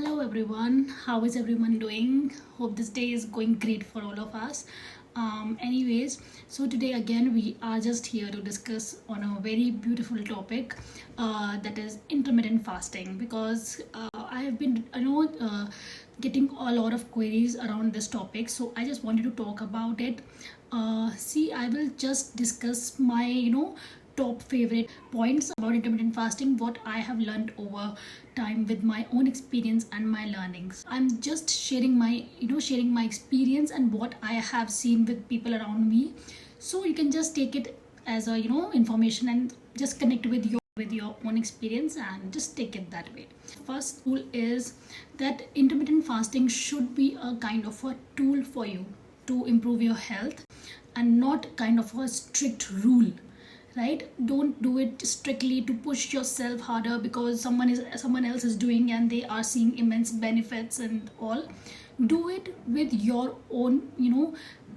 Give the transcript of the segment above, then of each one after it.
Hello everyone, how is everyone doing? Hope this day is going great for all of us. So today again we are just here to discuss on a very beautiful topic, that is intermittent fasting, because I have been getting a lot of queries around this topic, so I just wanted to talk about it. I will just discuss my top favorite points about intermittent fasting, what I have learned over time with my own experience and my learnings. I'm just sharing my experience and what I have seen with people around me, so you can just take it as a information and just connect with your own experience and just take it that way. First rule is that intermittent fasting should be a kind of a tool for you to improve your health and not kind of a strict rule, right? Don't do it strictly to push yourself harder because someone else is doing and they are seeing immense benefits and all. Do it with your own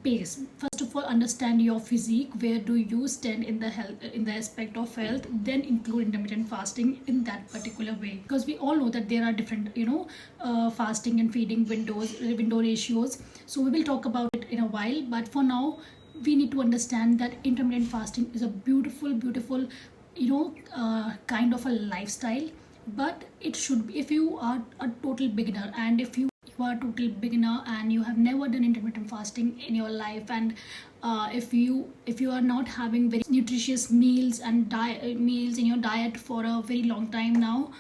pace. First of all, understand your physique, where do you stand in the aspect of health, then include intermittent fasting in that particular way, because we all know that there are different fasting and feeding window ratios. So we will talk about it in a while, but for now we need to understand that intermittent fasting is a beautiful kind of a lifestyle. But it should be, if you are a total beginner, and if you are a total beginner and you have never done intermittent fasting in your life, and if you are not having very nutritious meals and meals in your diet for a very long time now,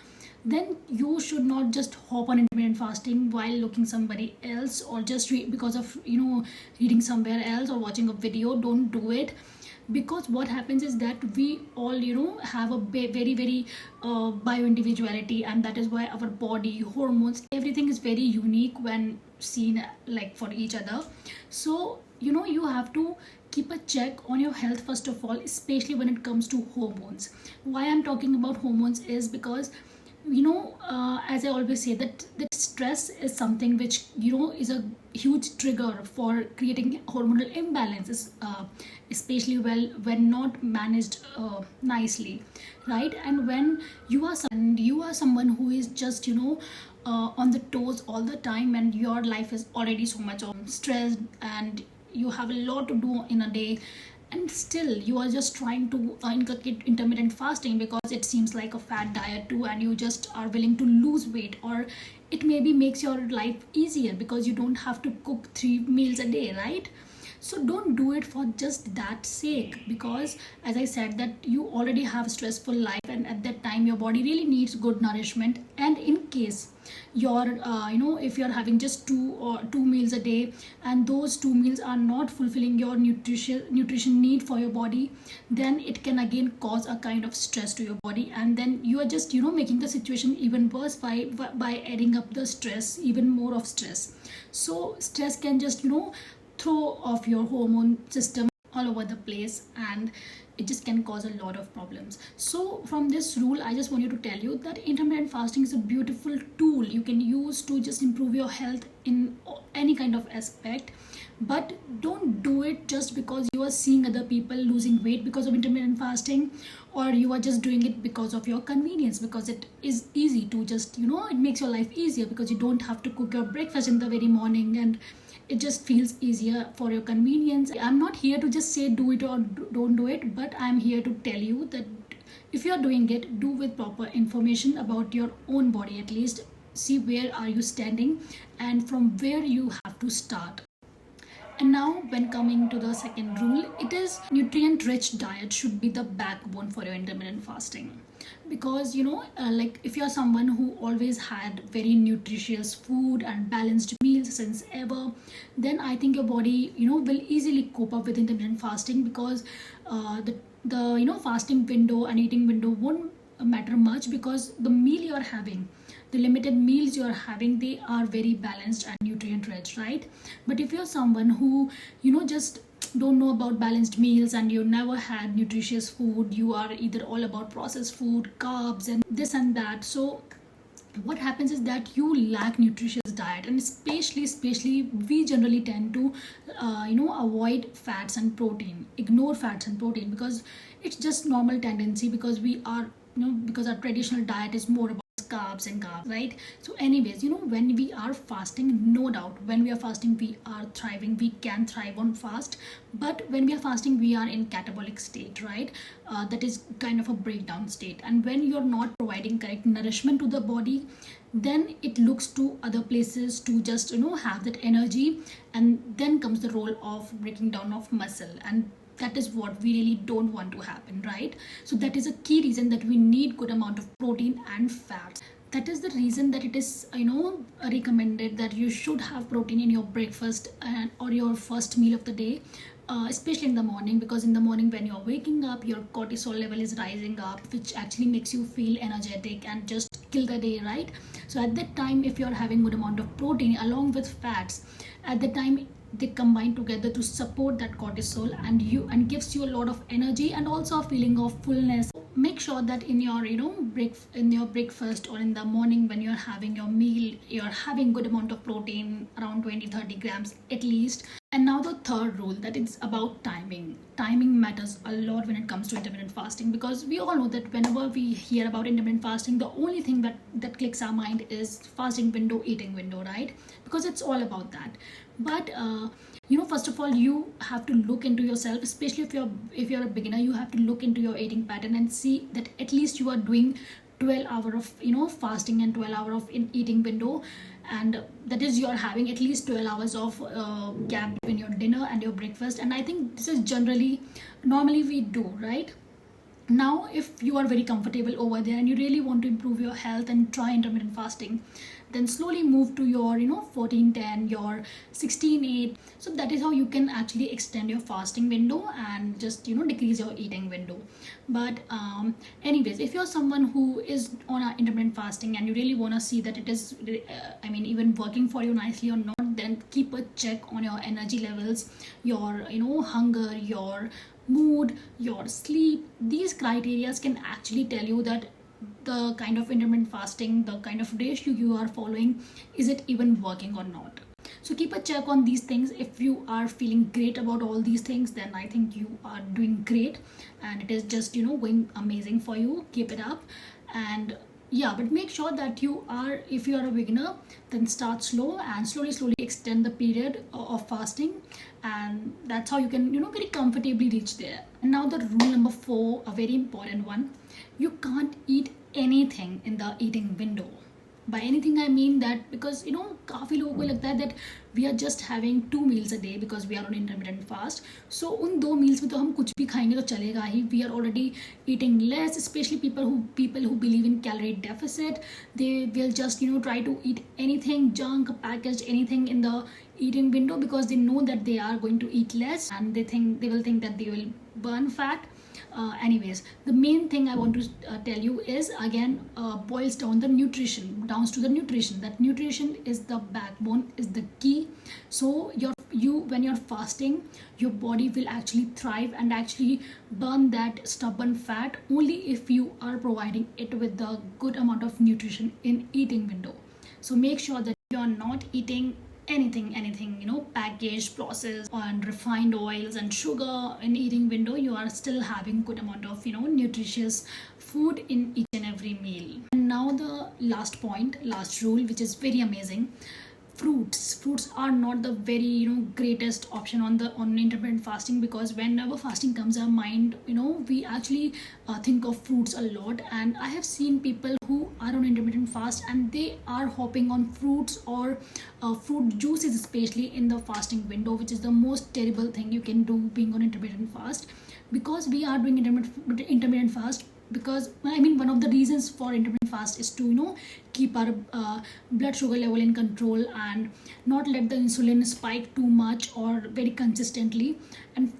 then you should not just hop on intermittent fasting while looking somebody else, or just because of reading somewhere else or watching a video. Don't do it, because what happens is that we all have a very bio individuality, and that is why our body, hormones, everything is very unique when seen like for each other. So you have to keep a check on your health first of all, especially when it comes to hormones. Why I'm talking about hormones is because as I always say, that stress is something which is a huge trigger for creating hormonal imbalances, especially when not managed nicely, right? And when you are someone who is just on the toes all the time, and your life is already so much stressed, and you have a lot to do in a day, and still you are just trying to inculcate intermittent fasting because it seems like a fat diet too, and you just are willing to lose weight, or it maybe makes your life easier because you don't have to cook 3 meals a day, right? So don't do it for just that sake, because as I said, that you already have a stressful life, and at that time your body really needs good nourishment. And in case you're if you're having just two meals a day, and those 2 meals are not fulfilling your nutrition need for your body, then it can again cause a kind of stress to your body, and then you are just making the situation even worse by adding up the stress, even more of stress. So stress can just throw off your hormone system all over the place, and it just can cause a lot of problems. So from this rule, I just want you to tell you that intermittent fasting is a beautiful tool you can use to just improve your health in any kind of aspect. But don't do it just because you are seeing other people losing weight because of intermittent fasting, or you are just doing it because of your convenience, because it is easy to just it makes your life easier because you don't have to cook your breakfast in the very morning, and it just feels easier for your convenience. I'm not here to just say do it or don't do it, but I'm here to tell you that if you're doing it, do with proper information about your own body. At least see where are you standing and from where you have to start. And now, when coming to the second rule, it is nutrient rich diet should be the backbone for your intermittent fasting. Because like if you're someone who always had very nutritious food and balanced meals since ever, then I think your body will easily cope up with intermittent fasting, because the fasting window and eating window won't matter much, because the meal you're having, the limited meals you're having, they are very balanced and nutrient rich, right? But if you're someone who just don't know about balanced meals, and you never had nutritious food, you are either all about processed food, carbs, and this and that, so what happens is that you lack nutritious diet. And especially we generally tend to avoid fats and protein, ignore fats and protein, because it's just normal tendency, because we are because our traditional diet is more about carbs and carbs, right? So anyways, when we are fasting, no doubt, when we are fasting, we are thriving. We can thrive on fast. But when we are fasting, we are in catabolic state, right? That is kind of a breakdown state. And when you're not providing correct nourishment to the body, then it looks to other places to just have that energy, and then comes the role of breaking down of muscle, and that is what we really don't want to happen, right? So that is a key reason that we need good amount of protein and fats. That is the reason that it is recommended that you should have protein in your breakfast and or your first meal of the day, especially in the morning, because in the morning when you're waking up, your cortisol level is rising up, which actually makes you feel energetic and just kill the day, right? So at that time, if you're having good amount of protein along with fats, at that time they combine together to support that cortisol and gives you a lot of energy and also a feeling of fullness. Make sure that in your breakfast or in the morning when you're having your meal, you're having good amount of protein, around 20-30 grams at least. And now the third rule, that is about timing. Timing matters a lot when it comes to intermittent fasting, because we all know that whenever we hear about intermittent fasting, the only thing that clicks our mind is fasting window, eating window, right? Because it's all about that. But first of all, you have to look into yourself, especially if you're a beginner. You have to look into your eating pattern and see that at least you are doing 12 hour of fasting and 12 hour of eating window, and that is you're having at least 12 hours of gap between your dinner and your breakfast. And I think this is normally we do, right? Now if you are very comfortable over there and you really want to improve your health and try intermittent fasting, then slowly move to your 14-10, your 16-8. So that is how you can actually extend your fasting window and just decrease your eating window. But anyways, if you're someone who is on a intermittent fasting and you really want to see that it is even working for you nicely or not, then keep a check on your energy levels, your hunger, your mood, your sleep. These criteria can actually tell you that the kind of intermittent fasting, the kind of ratio you are following, is it even working or not? So keep a check on these things. If you are feeling great about all these things, then I think you are doing great and it is just going amazing for you. Keep it up. And yeah, but make sure that if you are a beginner, then start slow and slowly extend the period of fasting, and that's how you can very comfortably reach there. And now the rule number 4, a very important one: you can't eat anything in the eating window. By anything I mean that because काफी लोगों को लगता है that we are just having 2 meals a day because we are on intermittent fast. So उन 2 meals में तो हम कुछ भी खाएंगे तो चलेगा ही. We are already eating less, especially people who believe in calorie deficit. They will just try to eat anything, junk, packaged anything in the eating window because they know that they are going to eat less and they will think that they will burn fat. Anyways, the main thing I want to tell you is again boils down to the nutrition. That nutrition is the backbone, is the key. So when you're fasting, your body will actually thrive and actually burn that stubborn fat only if you are providing it with the good amount of nutrition in eating window. So make sure that you are not eating anything packaged, processed and refined oils and sugar in eating window. You are still having good amount of nutritious food in each and every meal. And now the last rule, which is very amazing: fruits are not the very greatest option on intermittent fasting, because whenever fasting comes our mind, we actually think of fruits a lot. And I have seen people who are on intermittent fast and they are hopping on fruits or fruit juices, especially in the fasting window, which is the most terrible thing you can do being on intermittent fast. Because we are doing intermittent fast because one of the reasons for intermittent fast is to keep our blood sugar level in control and not let the insulin spike too much or very consistently. And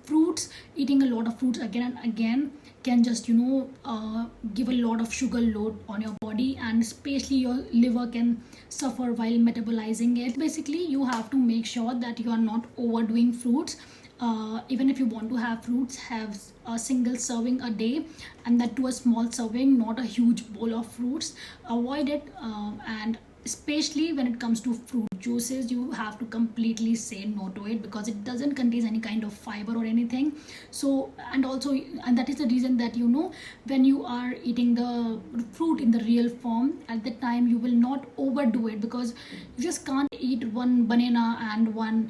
eating a lot of fruits again and again can just give a lot of sugar load on your body, and especially your liver can suffer while metabolizing it. Basically, you have to make sure that you are not overdoing fruits. Even if you want to have fruits, have a single serving a day, and that to a small serving, not a huge bowl of fruits. Avoid it, and especially when it comes to fruit juices, you have to completely say no to it because it doesn't contain any kind of fiber or anything. So and that is the reason that when you are eating the fruit in the real form, at that time you will not overdo it, because you just can't eat one banana and one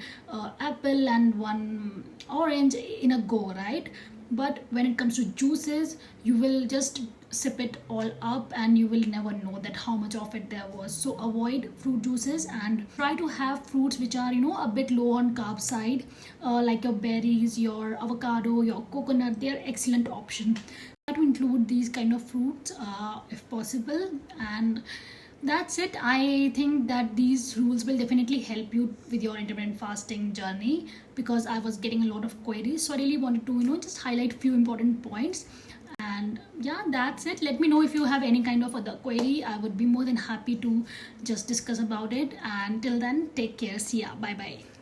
apple and one orange in a go, right? But when it comes to juices, you will just sip it all up and you will never know that how much of it there was. So avoid fruit juices and try to have fruits which are a bit low on carb side, like your berries, your avocado, your coconut. They are excellent option. Try to include these kind of fruits if possible. And that's it. I think that these rules will definitely help you with your intermittent fasting journey, because I was getting a lot of queries, so I really wanted to just highlight few important points. And yeah, that's it. Let me know if you have any kind of other query. I would be more than happy to just discuss about it. And till then, take care. See ya. Bye bye.